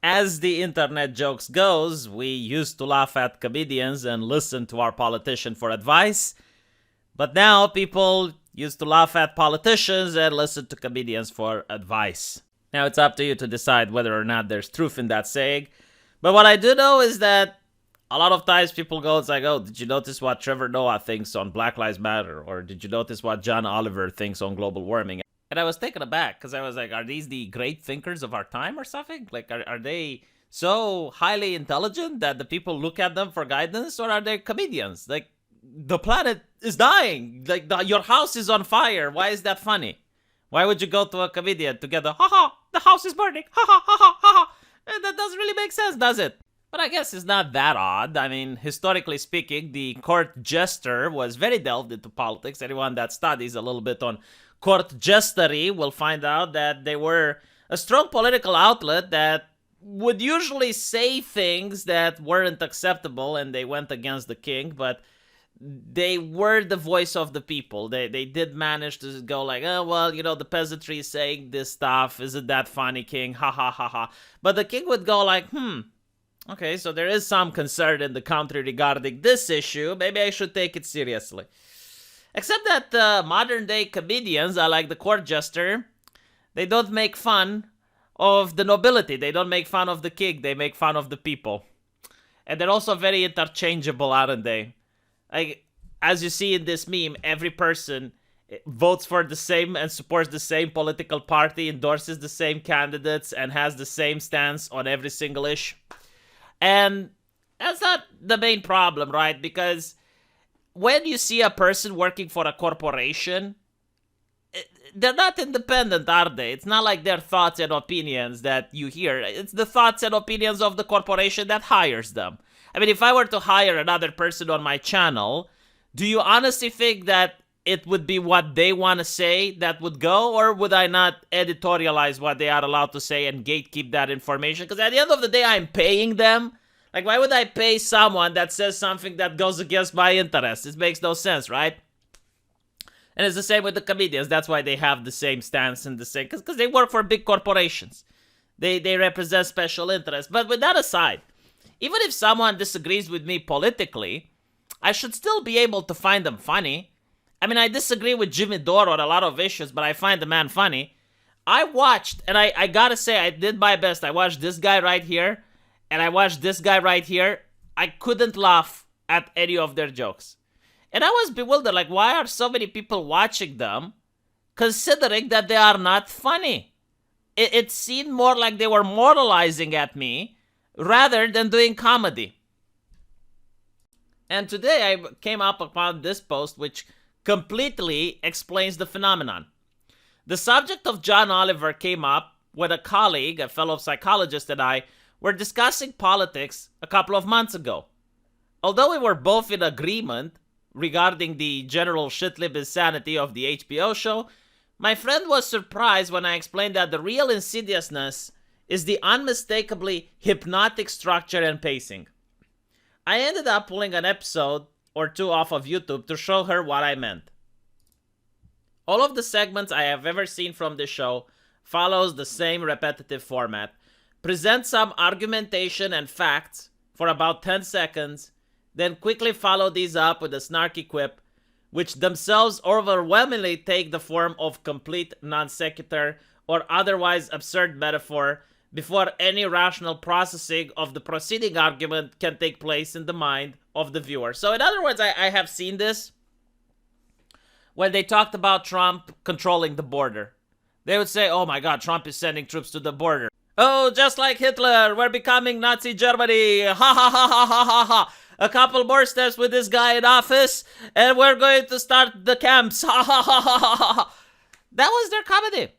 As the internet jokes goes, we used to laugh at comedians and listen to our politician for advice. But now people used to laugh at politicians and listen to comedians for advice. Now it's up to you to decide whether or not there's truth in that saying. But what I do know is that a lot of times people go, it's like, oh, did you notice what Trevor Noah thinks on Black Lives Matter? Or did you notice what John Oliver thinks on global warming? And I was taken aback because I was like, are these the great thinkers of our time or something? Like, are they so highly intelligent that the people look at them for guidance? Or are they comedians? Like, the planet is dying. Like, your house is on fire. Why is that funny? Why would you go to a comedian to get the, ha, the house is burning, ha, ha, ha, ha, ha. And that doesn't really make sense, does it? But I guess it's not that odd. I mean, historically speaking, the court jester was very delved into politics. Anyone that studies a little bit on court jestery will find out that they were a strong political outlet that would usually say things that weren't acceptable and they went against the king, but they were the voice of the people. They did manage to go like, oh, well, you know, the peasantry is saying this stuff. Isn't that funny, king? Ha, ha, ha, ha. But the king would go like, okay, so there is some concern in the country regarding this issue. Maybe I should take it seriously. Except that modern-day comedians are like the court jester. They don't make fun of the nobility. They don't make fun of the king. They make fun of the people. And they're also very interchangeable, aren't they? Like, as you see in this meme, every person votes for the same and supports the same political party, endorses the same candidates, and has the same stance on every single issue. And that's not the main problem, right? Because when you see a person working for a corporation, they're not independent, are they? It's not like their thoughts and opinions that you hear. It's the thoughts and opinions of the corporation that hires them. I mean, if I were to hire another person on my channel, do you honestly think that it would be what they want to say that would go? Or would I not editorialize what they are allowed to say and gatekeep that information? Because at the end of the day, I'm paying them. Like, why would I pay someone that says something that goes against my interests? It makes no sense, right? And it's the same with the comedians. That's why they have the same stance and the same... Because they work for big corporations. They represent special interests. But with that aside, even if someone disagrees with me politically, I should still be able to find them funny. I mean, I disagree with Jimmy Dore on a lot of issues, but I find the man funny. I watched, and I gotta say, I did my best. I watched this guy right here, and I watched this guy right here. I couldn't laugh at any of their jokes. And I was bewildered, like, why are so many people watching them, considering that they are not funny? It seemed more like they were moralizing at me, rather than doing comedy. And today I came up upon this post which completely explains the phenomenon. The subject of John Oliver came up when a colleague, a fellow psychologist, and I were discussing politics a couple of months ago. Although we were both in agreement regarding the general shitlib insanity of the HBO show, my friend was surprised when I explained that the real insidiousness is the unmistakably hypnotic structure and pacing. I ended up pulling an episode or two off of YouTube to show her what I meant. All of the segments I have ever seen from this show follows the same repetitive format. Present some argumentation and facts for about 10 seconds, then quickly follow these up with a snarky quip, which themselves overwhelmingly take the form of complete non sequitur or otherwise absurd metaphor before any rational processing of the preceding argument can take place in the mind of the viewer. So in other words, I have seen this when they talked about Trump controlling the border. They would say, oh my god, Trump is sending troops to the border. Oh, just like Hitler, we're becoming Nazi Germany. Ha ha ha ha ha ha ha. A couple more steps with this guy in office and we're going to start the camps. Ha ha ha ha ha ha. That was their comedy.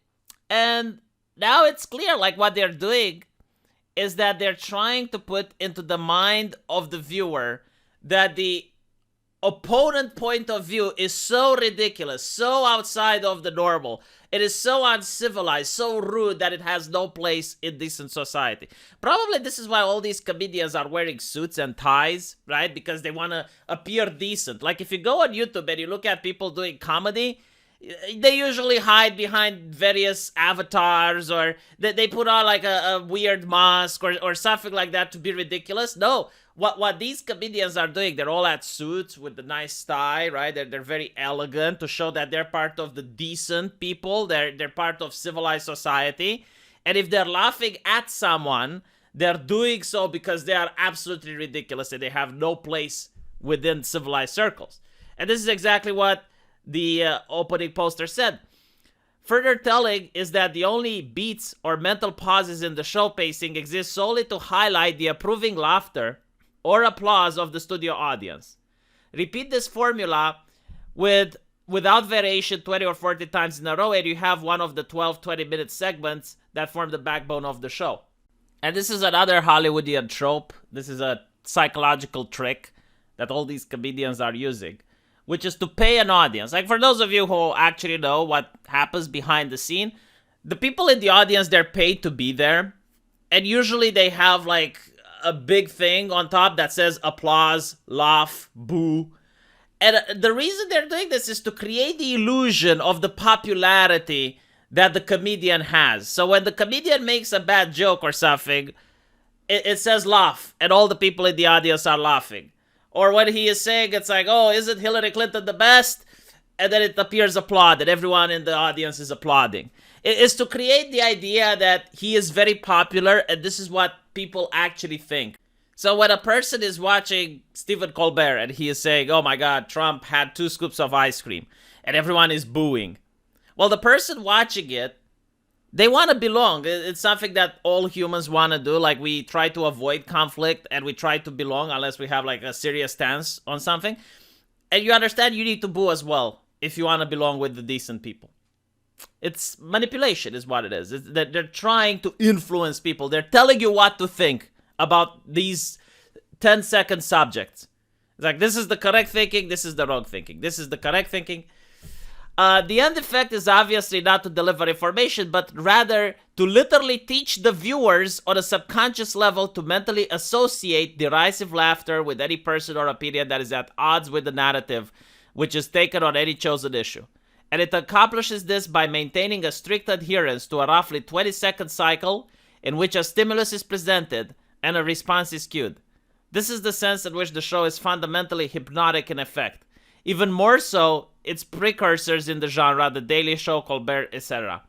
And now it's clear, like, what they're doing is that they're trying to put into the mind of the viewer that the opponent point of view is so ridiculous, so outside of the normal. It is so uncivilized, so rude that it has no place in decent society. Probably this is why all these comedians are wearing suits and ties, right? Because they want to appear decent. Like, if you go on YouTube and you look at people doing comedy, They usually hide behind various avatars, or they put on like a weird mask or something like that to be ridiculous. No, what these comedians are doing, they're all at suits with the nice tie, right? They're very elegant to show that they're part of the decent people. They're part of civilized society. And if they're laughing at someone, they're doing so because they are absolutely ridiculous and they have no place within civilized circles. And this is exactly what the opening poster said. Further telling is that the only beats or mental pauses in the show pacing exist solely to highlight the approving laughter or applause of the studio audience. Repeat this formula without variation 20 or 40 times in a row, and you have one of the 12 20-minute segments that form the backbone of the show. And this is another Hollywoodian trope. This is a psychological trick that all these comedians are using, which is to pay an audience. Like, for those of you who actually know what happens behind the scene, the people in the audience, they're paid to be there. And usually they have like a big thing on top that says applause, laugh, boo. And the reason they're doing this is to create the illusion of the popularity that the comedian has. So when the comedian makes a bad joke or something, it says laugh, and all the people in the audience are laughing. Or when he is saying, it's like, oh, isn't Hillary Clinton the best? And then it appears applaud, and everyone in the audience is applauding. It is to create the idea that he is very popular, and this is what people actually think. So when a person is watching Stephen Colbert, and he is saying, oh my God, Trump had 2 scoops of ice cream, and everyone is booing. Well, the person watching it, they want to belong. It's something that all humans want to do. Like, we try to avoid conflict and we try to belong unless we have like a serious stance on something. And you understand you need to boo as well if you want to belong with the decent people. It's manipulation is what it is. They're trying to influence people. They're telling you what to think about these 10-second subjects. It's like, this is the correct thinking, this is the wrong thinking. This is the correct thinking. The end effect is obviously not to deliver information, but rather to literally teach the viewers on a subconscious level to mentally associate derisive laughter with any person or opinion that is at odds with the narrative, which is taken on any chosen issue. And it accomplishes this by maintaining a strict adherence to a roughly 20-second cycle in which a stimulus is presented and a response is cued. This is the sense in which the show is fundamentally hypnotic in effect. Even more so, its precursors in the genre, The Daily Show, Colbert, etc.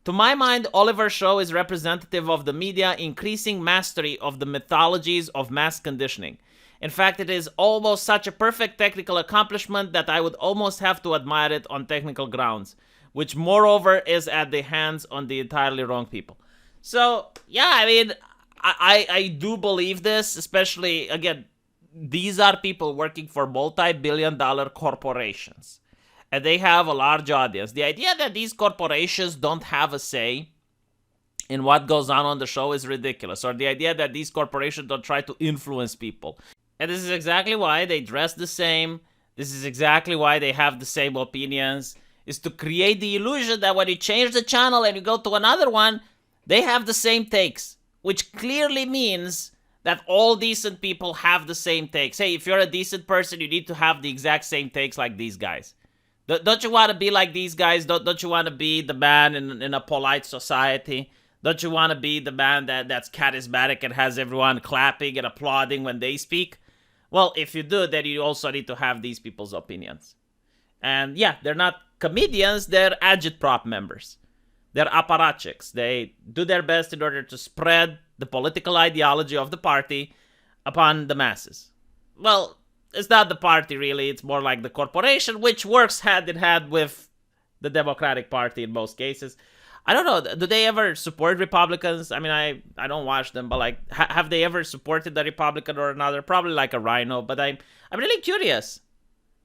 To my mind, Oliver's show is representative of the media increasing mastery of the mythologies of mass conditioning. In fact, it is almost such a perfect technical accomplishment that I would almost have to admire it on technical grounds, which moreover is at the hands on the entirely wrong people. So, yeah, I mean, I do believe this, especially, again, these are people working for multi-billion-dollar corporations, and they have a large audience. The idea that these corporations don't have a say in what goes on the show is ridiculous, or the idea that these corporations don't try to influence people. And this is exactly why they dress the same. This is exactly why they have the same opinions, is to create the illusion that when you change the channel and you go to another one, they have the same takes, which clearly means that all decent people have the same takes. Hey, if you're a decent person, you need to have the exact same takes like these guys. Don't you want to be like these guys? Don't you want to be the man in a polite society? Don't you want to be the man that's charismatic and has everyone clapping and applauding when they speak? Well, if you do, then you also need to have these people's opinions. And yeah, they're not comedians, they're agitprop members. They're apparatchiks. They do their best in order to spread the political ideology of the party upon the masses. Well, it's not the party really, it's more like the corporation, which works hand in hand with the Democratic Party in most cases. I don't know, do they ever support Republicans? I mean, I don't watch them, but like, have they ever supported a Republican or another? Probably like a rhino, but I'm really curious.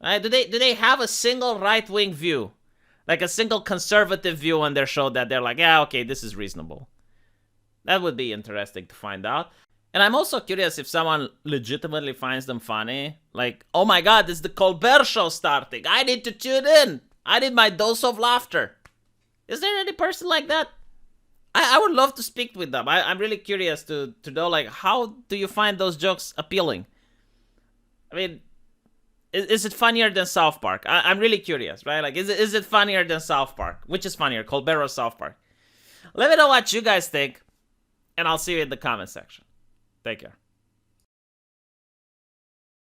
Do they have a single right-wing view? Like a single conservative view on their show that they're like, yeah, okay, this is reasonable. That would be interesting to find out. And I'm also curious if someone legitimately finds them funny. Like, oh my God, this is the Colbert Show starting. I need to tune in. I need my dose of laughter. Is there any person like that? I would love to speak with them. I'm really curious to know, like, how do you find those jokes appealing? I mean, Is it funnier than South Park? I'm really curious, right? Like, is it funnier than South Park? Which is funnier, Colbert or South Park? Let me know what you guys think, and I'll see you in the comment section. Take care.